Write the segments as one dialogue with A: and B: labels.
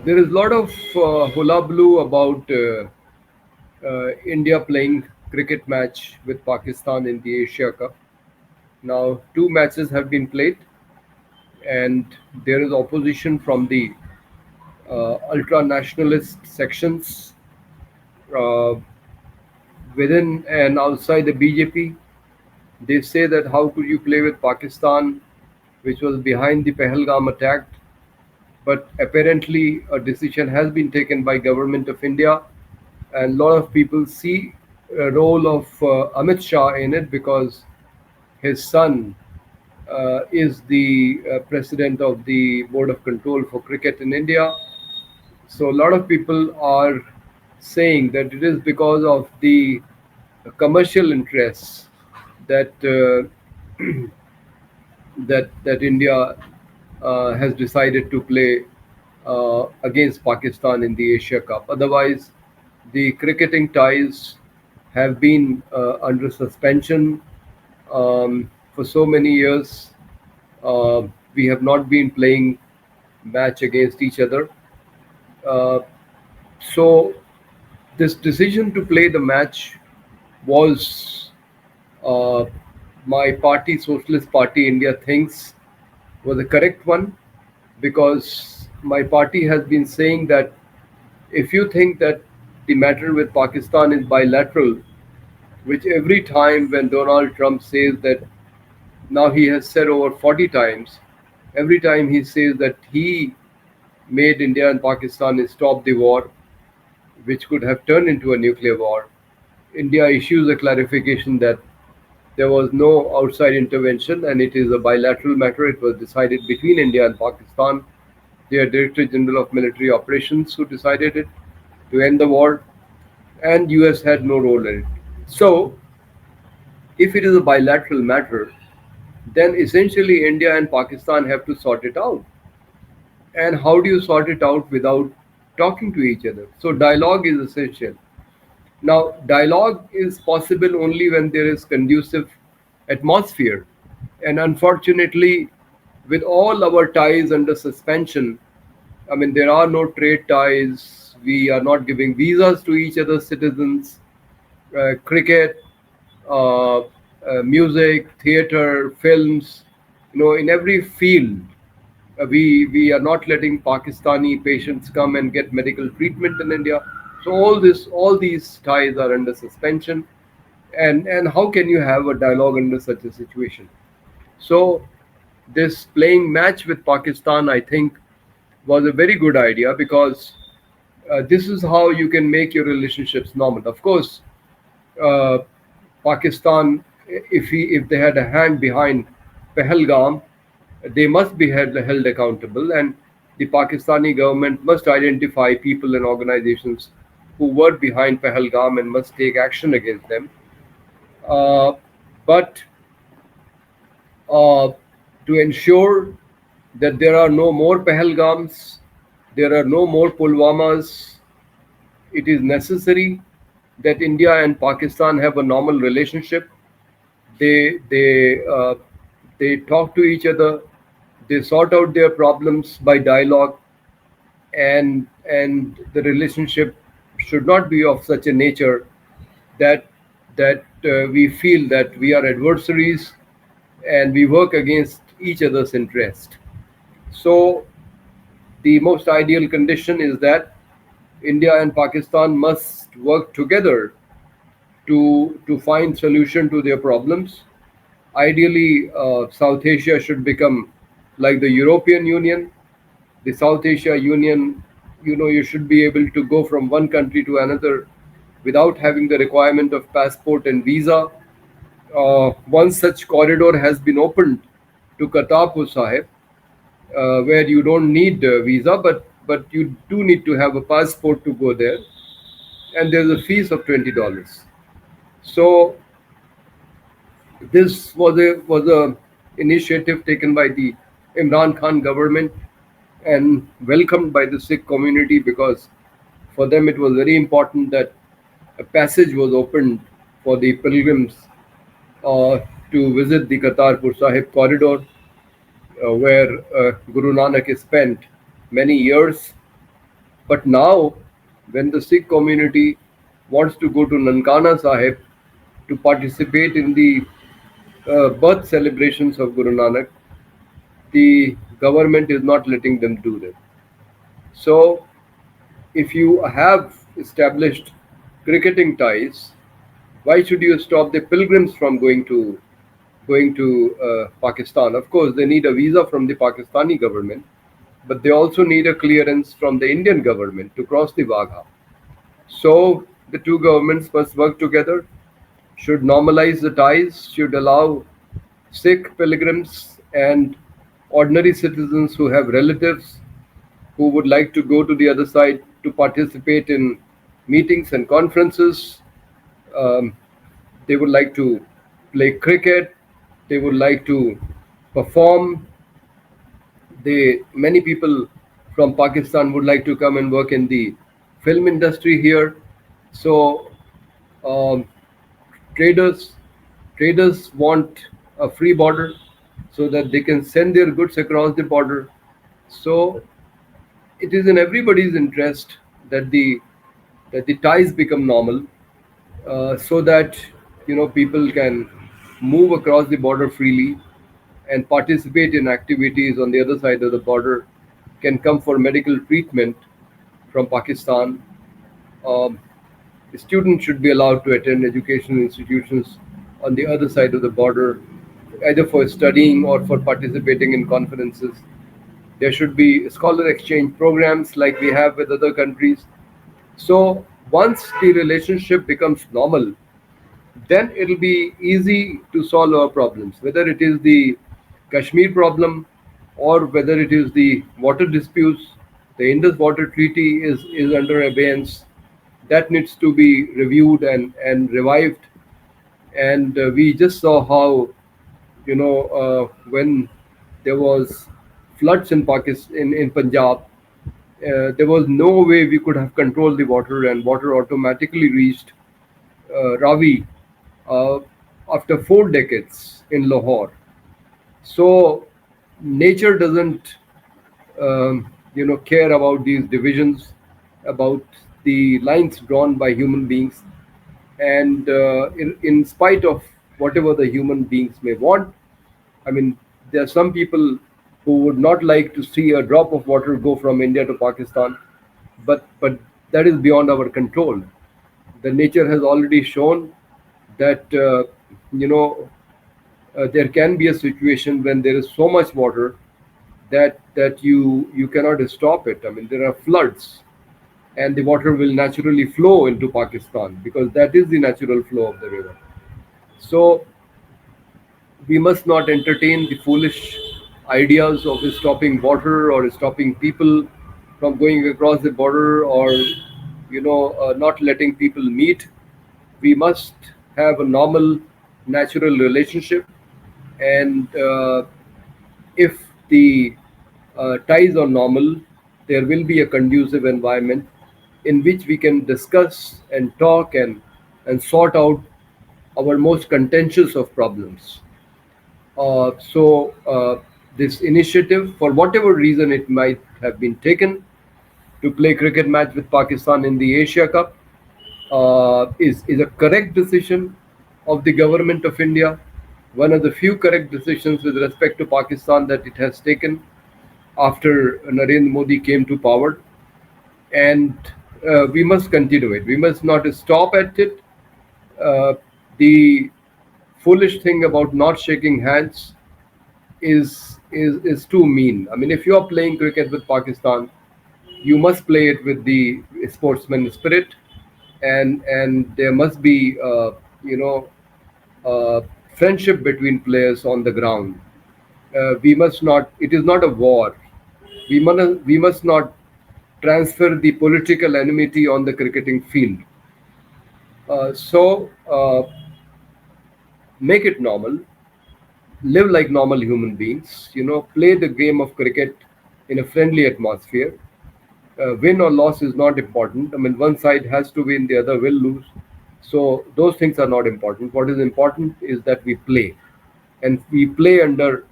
A: There is a lot of hullabaloo about India playing cricket match with Pakistan in the Asia Cup. Now, two matches have been played, and there is opposition from the ultra nationalist sections uh, within and outside the BJP. They say that how could you play with Pakistan, which was behind the Pahalgam attack? But apparently, a decision has been taken by government of India, and a lot of people see a role of Amit Shah in it because his son is the president of the board of control for cricket in India. So a lot of people are saying that it is because of the commercial interests that that India has decided to play against Pakistan in the Asia Cup. Otherwise, the cricketing ties have been under suspension for so many years. Uh, we have not been playing match against each other. Uh, so this decision to play the match was uh, my party, Socialist Party India, thinks was the correct one because my party has been saying that if you think that the matter with Pakistan is bilateral, which every time when Donald Trump says that now he has said over 40 times, every time he says that he made India and Pakistan stop the war, which could have turned into a nuclear war. India issues a clarification that there was no outside intervention and it is a bilateral matter. It was decided between India and Pakistan. Their Director General of Military Operations who decided it to end the war, and US had no role in it. So, if it is a bilateral matter, then essentially India and Pakistan have to sort it out. And how do you sort it out without talking to each other? So, dialogue is essential. Now, dialogue is possible only when there is conducive atmosphere. And unfortunately, with all our ties under suspension, I mean, there are no trade ties. We are not giving visas to each other's citizens. Cricket, music, theater, films, in every field, we are not letting Pakistani patients come and get medical treatment in India. So all these ties are under suspension, and how can you have a dialogue under such a situation? So this playing match with Pakistan, I think, was a very good idea because this is how you can make your relationships normal. Of course, uh, Pakistan, if they had a hand behind Pahalgam, they must be held accountable, and the Pakistani government must identify people and organizations who were behind Pahalgam and must take action against them. Uh, but to ensure that there are no more Pahalgams, there are no more Pulwamas, it is necessary that India and Pakistan have a normal relationship. They they talk to each other. They sort out their problems by dialogue, and the relationship should not be of such a nature that we feel that we are adversaries and we work against each other's interest. So the most ideal condition is that India and Pakistan must work together to find solution to their problems. Ideally, South Asia should become like the European Union. The South Asia Union, you should be able to go from one country to another without having the requirement of passport and visa. One such corridor has been opened to Kartarpur Sahib, where you don't need a visa, but you do need to have a passport to go there, and there's a fees of $20. So this was a initiative taken by the Imran Khan government and welcomed by the Sikh community because for them it was very important that a passage was opened for the pilgrims uh, to visit the Kartarpur Sahib corridor, where Guru Nanak spent many years. But now, when the Sikh community wants to go to Nankana Sahib to participate in the birth celebrations of Guru Nanak, the government is not letting them do that. So, if you have established cricketing ties, why should you stop the pilgrims from going to Pakistan? Of course, they need a visa from the Pakistani government, but they also need a clearance from the Indian government to cross the Wagha. So the two governments must work together, should normalize the ties, should allow Sikh pilgrims and ordinary citizens who have relatives who would like to go to the other side to participate in meetings and conferences. Um, they would like to play cricket, they would like to perform. Many people from Pakistan would like to come and work in the film industry here. So um, traders traders want a free border so that they can send their goods across the border. So it is in everybody's interest that the ties become normal, so that people can move across the border freely and participate in activities on the other side of the border, can come for medical treatment from Pakistan. Um, Students should be allowed to attend educational institutions on the other side of the border, either for studying or for participating in conferences. There should be scholar exchange programs like we have with other countries. So once the relationship becomes normal, then it'll be easy to solve our problems, whether it is the Kashmir problem or whether it is the water disputes. The Indus Water Treaty is under abeyance. That needs to be reviewed and revived. And we just saw how, when there was floods in Pakistan, in Punjab, there was no way we could have controlled the water, and water automatically reached Ravi uh, after 4 decades in Lahore. So nature doesn't, care about these divisions, about the lines drawn by human beings, and in spite of whatever the human beings may want. I mean, there are some people who would not like to see a drop of water go from India to Pakistan, but that is beyond our control. The nature has already shown that you know there can be a situation when there is so much water that you cannot stop it. I mean, there are floods, and the water will naturally flow into Pakistan because that is the natural flow of the river. So we must not entertain the foolish ideas of stopping water or stopping people from going across the border, or not letting people meet. We must have a normal, natural relationship, and if the ties are normal, there will be a conducive environment in which we can discuss and talk and sort out our most contentious of problems. So this initiative, for whatever reason it might have been taken, to play cricket match with Pakistan in the Asia Cup, is a correct decision of the government of India. One of the few correct decisions with respect to Pakistan that it has taken after Narendra Modi came to power, and we must continue it. We must not stop at it. Uh, the foolish thing about not shaking hands is too mean. I mean, if you are playing cricket with Pakistan, you must play it with the sportsman spirit, and there must be uh, friendship between players on the ground. We must not. It is not a war. We must not transfer the political enmity on the cricketing field. So make it normal, live like normal human beings, play the game of cricket in a friendly atmosphere. Win or loss is not important. I mean, one side has to win, the other will lose. So those things are not important. What is important is that we play, and we play under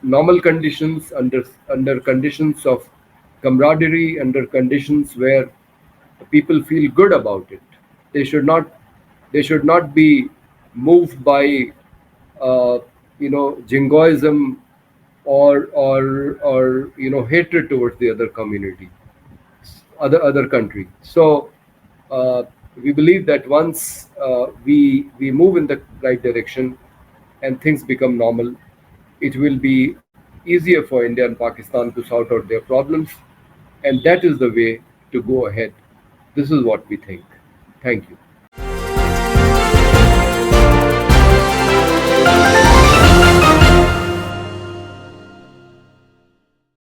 A: normal conditions, under conditions of camaraderie under conditions where people feel good about it. They should not they should not be moved by uh, jingoism or hatred towards the other community, other country. So uh, we believe that once we move in the right direction and things become normal, it will be easier for India and Pakistan to sort out their problems, and that is the way to go ahead. This is what we think. Thank you.